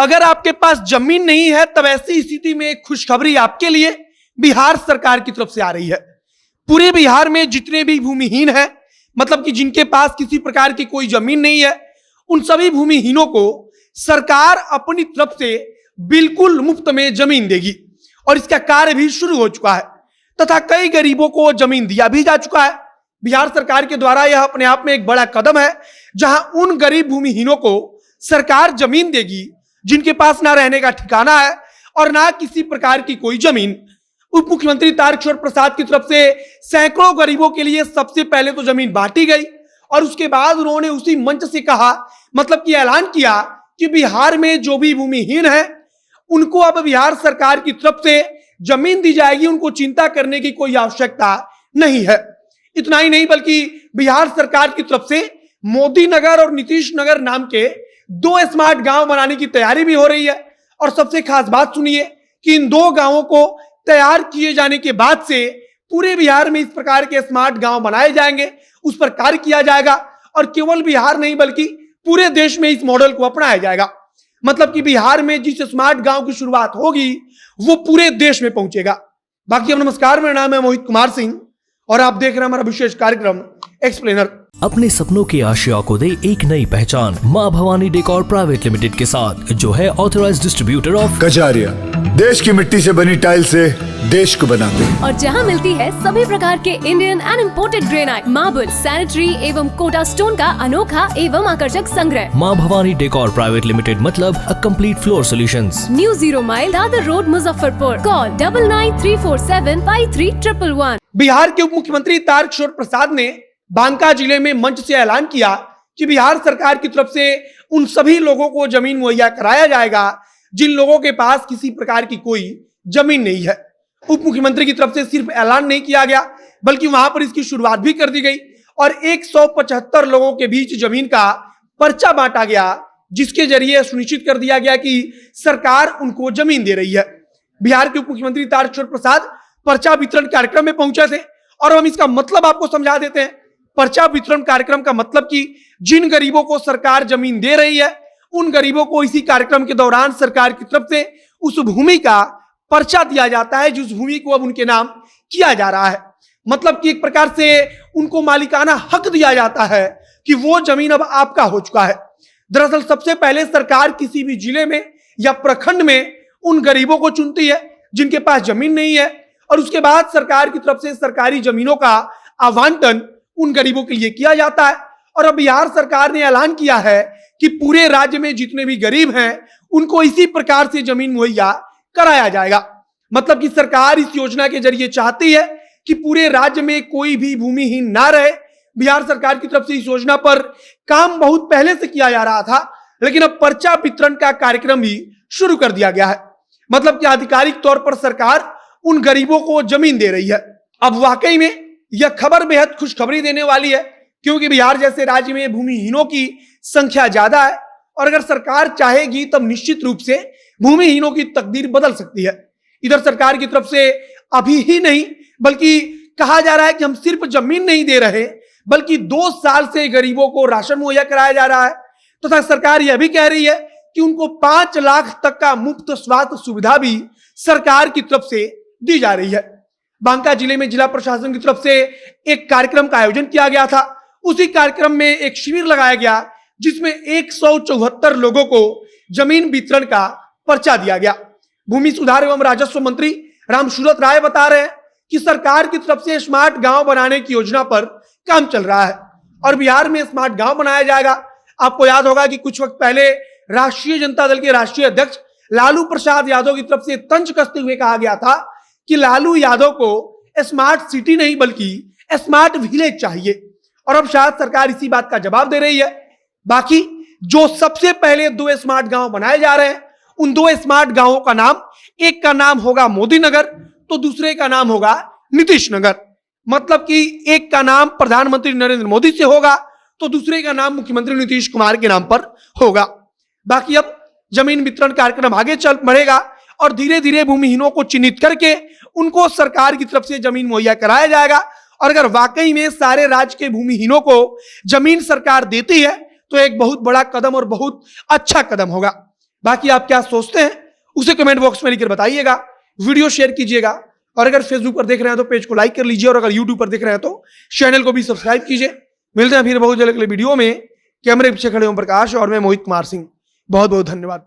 अगर आपके पास जमीन नहीं है तब ऐसी स्थिति में एक खुशखबरी आपके लिए बिहार सरकार की तरफ से आ रही है। पूरे बिहार में जितने भी भूमिहीन हैं, मतलब कि जिनके पास किसी प्रकार की कोई जमीन नहीं है, उन सभी भूमिहीनों को सरकार अपनी तरफ से बिल्कुल मुफ्त में जमीन देगी और इसका कार्य भी शुरू हो चुका है तथा कई गरीबों को जमीन दिया भी जा चुका है। बिहार सरकार के द्वारा यह अपने आप में एक बड़ा कदम है, जहां उन गरीब भूमिहीनों को सरकार जमीन देगी जिनके पास ना रहने का ठिकाना है और ना किसी प्रकार की कोई जमीन। उप मुख्यमंत्री तारकिशोर प्रसाद की तरफ से सैकड़ों गरीबों के लिए सबसे पहले तो जमीन बांटी गई और उसके बाद उन्होंने उसी मंच से कहा, मतलब कि ऐलान किया कि बिहार में जो भी भूमिहीन है उनको अब बिहार सरकार की तरफ से जमीन दी जाएगी, उनको चिंता करने की कोई आवश्यकता नहीं है। इतना ही नहीं बल्कि बिहार सरकार की तरफ से मोदी नगर और नीतीश नगर नाम के 2 स्मार्ट गांव बनाने की तैयारी भी हो रही है। और सबसे खास बात सुनिए कि इन 2 गांवों को तैयार किए जाने के बाद से पूरे बिहार में इस प्रकार के स्मार्ट गांव बनाए जाएंगे, उस पर कार्य किया जाएगा और केवल बिहार नहीं बल्कि पूरे देश में इस मॉडल को अपनाया जाएगा। मतलब कि बिहार में जिस स्मार्ट गांव की शुरुआत होगी वो पूरे देश में पहुंचेगा। बाकी अब नमस्कार, मेरा नाम है मोहित कुमार सिंह और आप देख रहे हैं हमारा विशेष कार्यक्रम एक्सप्लेनर। अपने सपनों की आशिया को दे एक नई पहचान मां भवानी डेकोर प्राइवेट लिमिटेड के साथ, जो है ऑथराइज्ड डिस्ट्रीब्यूटर ऑफ कजारिया। देश की मिट्टी से बनी टाइल से देश को बनाते हैं और जहां मिलती है सभी प्रकार के Indian and imported granite, marble, sanitary एवं कोटा स्टोन का अनोखा एवं आकर्षक संग्रह। मां भवानी डेकोर प्राइवेट लिमिटेड मतलब a complete floor solutions. New 0 mile Dadar road, Muzaffarpur. Call 9934753111। Bihar के उप मुख्यमंत्री तारकिशोर प्रसाद ने बांका जिले में मंच से ऐलान किया कि बिहार सरकार की तरफ से उन सभी लोगों को जमीन मुहैया कराया जाएगा जिन लोगों के पास किसी प्रकार की कोई जमीन नहीं है। उप मुख्यमंत्री की तरफ से सिर्फ ऐलान नहीं किया गया बल्कि वहां पर इसकी शुरुआत भी कर दी गई और 175 लोगों के बीच जमीन का पर्चा बांटा गया, जिसके जरिए सुनिश्चित कर दिया गया कि सरकार उनको जमीन दे रही है। बिहार के उप मुख्यमंत्री तारकिशोर प्रसाद पर्चा वितरण कार्यक्रम में पहुंचे थे और हम इसका मतलब आपको समझा देते हैं। पर्चा वितरण कार्यक्रम का मतलब कि जिन गरीबों को सरकार जमीन दे रही है उन गरीबों को इसी कार्यक्रम के दौरान सरकार की तरफ से उस भूमि का पर्चा दिया जाता है जिस भूमि को अब उनके नाम किया जा रहा है। मतलब कि एक प्रकार से उनको मालिकाना हक दिया जाता है कि वो जमीन अब आपका हो चुका है। दरअसल सबसे पहले सरकार किसी भी जिले में या प्रखंड में उन गरीबों को चुनती है जिनके पास जमीन नहीं है और उसके बाद सरकार की तरफ से सरकारी जमीनों का आवंटन उन गरीबों के लिए किया जाता है। और अब बिहार सरकार ने ऐलान किया है कि पूरे राज्य में जितने भी गरीब हैं उनको इसी प्रकार से जमीन मुहैया कराया जाएगा। मतलब कि सरकार इस योजना के जरिए चाहती है कि पूरे राज्य में कोई भी भूमिहीन ना रहे। बिहार सरकार की तरफ से इस योजना पर काम बहुत पहले से किया जा रहा था, लेकिन अब पर्चा वितरण का कार्यक्रम भी शुरू कर दिया गया है। मतलब कि आधिकारिक तौर पर सरकार उन गरीबों को जमीन दे रही है। अब वाकई में यह खबर बेहद खुशखबरी देने वाली है, क्योंकि बिहार जैसे राज्य में भूमिहीनों की संख्या ज्यादा है और अगर सरकार चाहेगी तब निश्चित रूप से भूमिहीनों की तकदीर बदल सकती है। इधर सरकार की तरफ से अभी ही नहीं बल्कि कहा जा रहा है कि हम सिर्फ जमीन नहीं दे रहे बल्कि 2 साल से गरीबों को राशन मुहैया कराया जा रहा है। तथा सरकार यह भी कह रही है कि उनको 5 लाख तक का मुफ्त स्वास्थ्य सुविधा भी सरकार की तरफ से दी जा रही है। बांका जिले में जिला प्रशासन की तरफ से एक कार्यक्रम का आयोजन किया गया था। उसी कार्यक्रम में एक शिविर लगाया गया जिसमें 174 लोगों को जमीन वितरण का पर्चा दिया गया। भूमि सुधार एवं राजस्व मंत्री रामसूरत राय बता रहे हैं कि सरकार की तरफ से स्मार्ट गांव बनाने की योजना पर काम चल रहा है और बिहार में स्मार्ट गांव बनाया जाएगा। आपको याद होगा कि कुछ वक्त पहले राष्ट्रीय जनता दल के राष्ट्रीय अध्यक्ष लालू प्रसाद यादव की तरफ से तंज कसते हुए कहा गया था कि लालू यादव को स्मार्ट सिटी नहीं बल्कि स्मार्ट विलेज चाहिए और अब शायद सरकार इसी बात का जवाब दे रही है। बाकी जो सबसे पहले 2 स्मार्ट गांव बनाए जा रहे हैं उन 2 स्मार्ट गांवों का नाम, एक का नाम होगा मोदी नगर तो दूसरे का नाम होगा नीतीश नगर। मतलब कि एक का नाम प्रधानमंत्री नरेंद्र मोदी से होगा तो दूसरे का नाम मुख्यमंत्री नीतीश कुमार के नाम पर होगा। बाकी अब जमीन वितरण कार्यक्रम आगे चल बढ़ेगा और धीरे धीरे भूमिहीनों को चिन्हित करके उनको सरकार की तरफ से जमीन मुहैया कराया जाएगा। और अगर वाकई में सारे राज्य के भूमिहीनों को जमीन सरकार देती है तो एक बहुत बड़ा कदम और बहुत अच्छा कदम होगा। बाकी आप क्या सोचते हैं उसे कमेंट बॉक्स में लिखकर बताइएगा, वीडियो शेयर कीजिएगा, और अगर फेसबुक पर देख रहे हैं तो पेज को लाइक कर लीजिए, और अगर यूट्यूब पर देख रहे हैं तो चैनल को भी सब्सक्राइब कीजिए। मिलते हैं फिर बहुत जल्द अगले वीडियो में। कैमरे पीछे खड़े ओम प्रकाश और मैं मोहित कुमार सिंह। बहुत बहुत धन्यवाद।